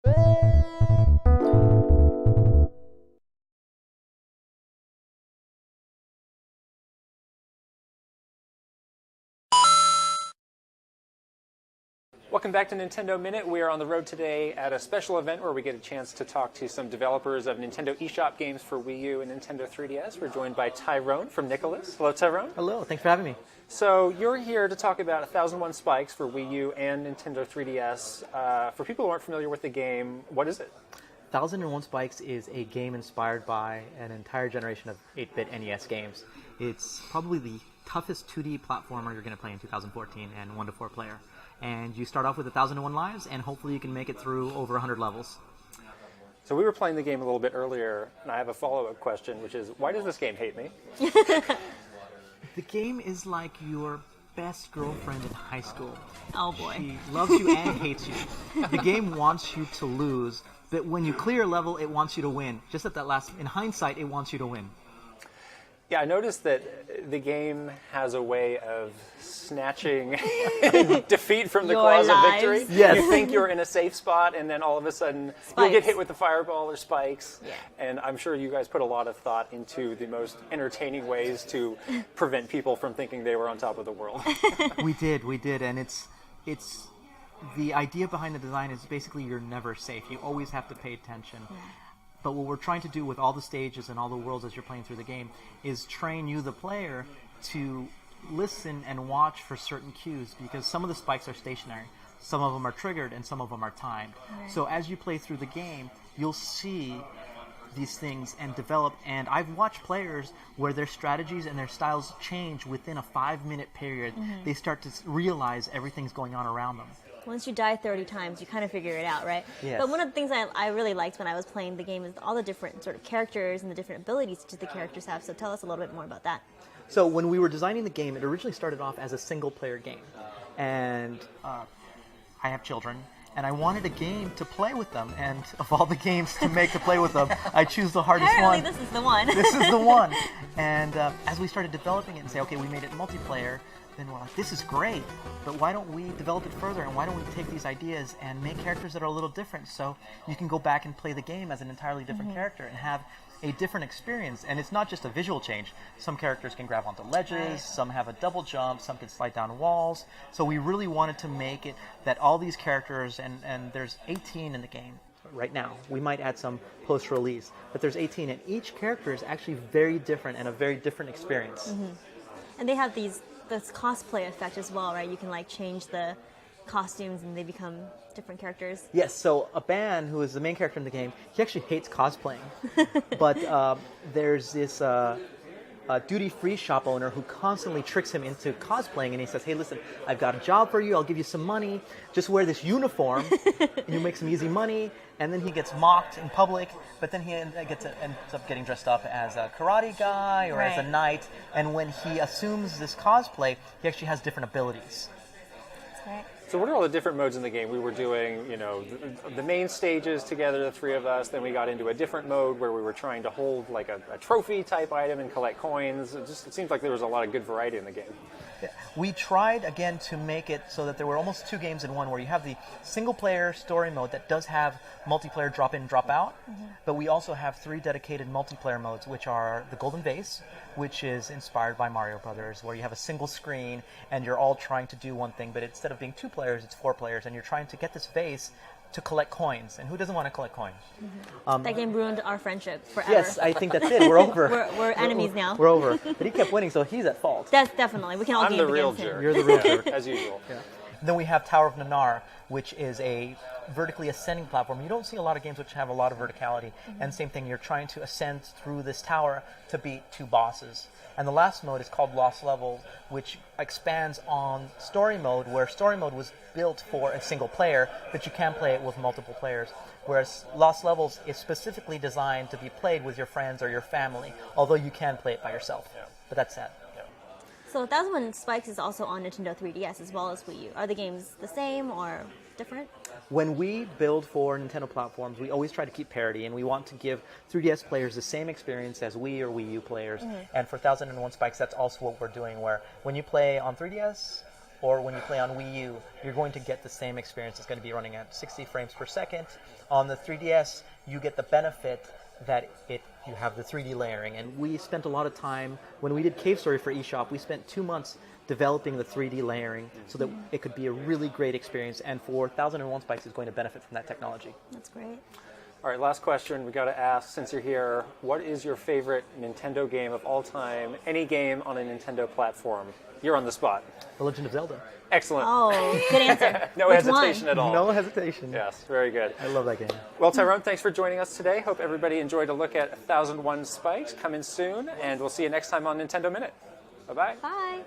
Welcome back to Nintendo Minute. We are on the road today at a special event where we get a chance to talk to some developers of Nintendo eShop games for Wii U and Nintendo 3DS. We're joined by Tyrone from Nicholas. Hello, Tyrone. Hello, thanks for having me. So you're here to talk about 1001 Spikes for Wii U and Nintendo 3DS. For people who aren't familiar with the game, what is it? 1001 Spikes is a game inspired by an entire generation of 8-bit NES games. It's probably the toughest 2D platformer you're going to play in 2014 and 1 to 4 player. And you start off with 1001 lives, and hopefully you can make it through over 100 levels. So we were playing the game a little bit earlier, and I have a follow-up question, which is, why does this game hate me? The game is like your best girlfriend in high school. Oh boy. She loves you and hates you. The game wants you to lose, but when you clear a level, it wants you to win. Just at that last, in hindsight, it wants you to win. Yeah, I noticed that the game has a way of snatching defeat from the Your claws of lives. victory. Yes. You think you're in a safe spot, and then all of a sudden you'll get hit with the fireball or spikes. Yeah. And I'm sure you guys put a lot of thought into the most entertaining ways to prevent people from thinking they were on top of the world. We did, and it's the idea behind the design is basically you're never safe. You always have to pay attention. Yeah. But what we're trying to do with all the stages and all the worlds as you're playing through the game is train you, the player, to listen and watch for certain cues, because some of the spikes are stationary, some of them are triggered, and some of them are timed. Right. So as you play through the game, you'll see these things and develop, and I've watched players where their strategies and their styles change within a 5-minute period. Mm-hmm. They start to realize everything's going on around them. Once you die 30 times, you kind of figure it out, right? Yes. But one of the things I really liked when I was playing the game is all the different sort of characters and the different abilities that the characters have. So tell us a little bit more about that. So when we were designing the game, it originally started off as a single-player game. And I have children, and I wanted a game to play with them. And of all the games to make to play with them, I choose the hardest Apparently one. this is the one. This is the one. And as we started developing it and say, okay, we made it multiplayer, then we're like, this is great, but why don't we develop it further, and why don't we take these ideas and make characters that are a little different, so you can go back and play the game as an entirely different character and have a different experience. And it's not just a visual change. Some characters can grab onto ledges, right. Some have a double jump, some can slide down walls. So we really wanted to make it that all these characters, and there's 18 in the game right now. We might add some post-release, but there's 18, and each character is actually very different and a very different experience. Mm-hmm. And they have this cosplay effect as well, right? You can like change the costumes and they become different characters. Yes, so Aban, who is the main character in the game, he actually hates cosplaying. But there's this duty-free shop owner who constantly tricks him into cosplaying, and he says, hey, listen, I've got a job for you, I'll give you some money, just wear this uniform, and you make some easy money. And then he gets mocked in public, but then he ends up getting dressed up as a karate guy or as a knight. And when he assumes this cosplay, he actually has different abilities. That's right. So what are all the different modes in the game? We were doing, the main stages together, the three of us. Then we got into a different mode where we were trying to hold like a trophy type item and collect coins. It seems like there was a lot of good variety in the game. We tried, again, to make it so that there were almost 2 games in one, where you have the single-player story mode that does have multiplayer drop-in, drop-out, but we also have 3 dedicated multiplayer modes, which are the Golden Vase, which is inspired by Mario Brothers, where you have a single screen and you're all trying to do one thing, but instead of being 2 players, it's 4 players, and you're trying to get this vase to collect coins. And who doesn't want to collect coins? That game ruined our friendship forever. Yes, I think that's it. We're over. We're enemies now. We're over. But he kept winning, so he's at fault. That's definitely. We can all I'm game the real against him. jerk. You're the real jerk. As usual. Yeah. Then we have Tower of Nanar, which is a vertically ascending platform. You don't see a lot of games which have a lot of verticality. And same thing, you're trying to ascend through this tower to beat 2 bosses. And the last mode is called Lost Levels, which expands on story mode, where story mode was built for a single player, but you can play it with multiple players. Whereas Lost Levels is specifically designed to be played with your friends or your family, although you can play it by yourself. Yeah. But that's sad. Yeah. So 1001 Spikes is also on Nintendo 3DS as well as Wii U. Are the games the same or different? When we build for Nintendo platforms, we always try to keep parity, and we want to give 3DS players the same experience as Wii or Wii U players. And for 1001 Spikes, that's also what we're doing, where when you play on 3DS, or when you play on Wii U, you're going to get the same experience. It's going to be running at 60 frames per second. On the 3DS, you get the benefit that you have the 3D layering. And we spent a lot of time, when we did Cave Story for eShop, we spent 2 months developing the 3D layering so that it could be a really great experience. And for 1001 Spikes is going to benefit from that technology. That's great. All right, last question we got to ask since you're here. What is your favorite Nintendo game of all time? Any game on a Nintendo platform? You're on the spot. The Legend of Zelda. Excellent. Oh, good answer. No Which hesitation one? at all. No hesitation. Yes, very good. I love that game. Well, Tyrone, thanks for joining us today. Hope everybody enjoyed a look at 1001 Spikes. Coming soon, and we'll see you next time on Nintendo Minute. Bye-bye. Bye.